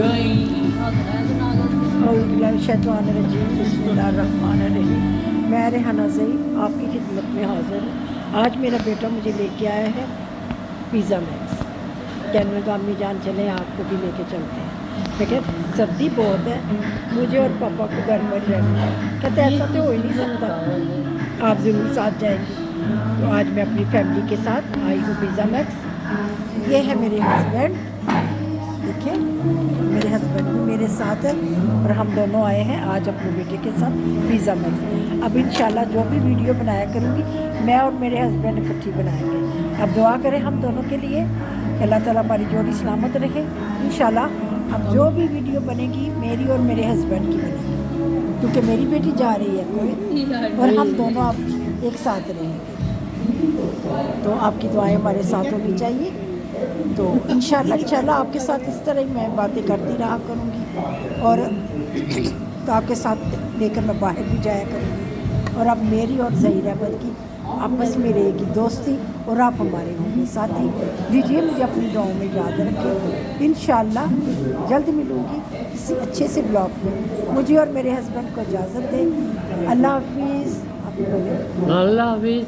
बिस्मिल्लाहिर्रहमानिर्रहीम। मैं रेहाना ज़ई आपकी खिदमत में हाज़िर हूँ। आज मेरा बेटा मुझे लेके आया है पिज़्ज़ा मैक्स। कहने लगा अम्मी जान चलें आपको भी लेके चलते हैं। मैं कहते सर्दी बहुत है, मुझे और पापा को घर पर रहना है। कहते ऐसा तो हो ही नहीं सकता, आप ज़रूर साथ जाएंगे। तो आज मैं अपनी फैमिली के साथ आई हूँ पिज़्ज़ा मैक्स। ये है मेरे हस्बैंड, देखिए मेरे हस्बैंड भी मेरे साथ है और हम दोनों आए हैं आज अपने बेटे के साथ पिज़्ज़ा मैक्स। अब इंशाल्लाह जो भी वीडियो बनाया करूँगी मैं और मेरे हस्बैंड इकट्ठी बनाएंगे। अब दुआ करें हम दोनों के लिए, अल्लाह ताला हमारी जोड़ी सलामत रखे। इंशाल्लाह अब जो भी वीडियो बनेगी मेरी और मेरे हस्बैंड की बनेगी, क्योंकि मेरी बेटी जा रही है कोई और हम दोनों अब एक साथ रहेंगे। तो आपकी दुआएं हमारे साथ होनी चाहिए। तो इंशाल्लाह आपके साथ इस तरह ही मैं बातें करती रहा करूँगी और तो आपके साथ लेकर मैं बाहर भी जाया करूँगी। और अब मेरी और ज़हीर अहमद की आपस में रहेगी दोस्ती और आप हमारे होंगे साथी। लीजिए मुझे अपनी दुआओं में याद रखें। इंशाल्लाह जल्द मिलूँगी किसी अच्छे से ब्लॉग में। मुझे और मेरे हस्बैंड को इजाज़त दें। अल्लाह हाफिज़। अल्लाह हाफिज़।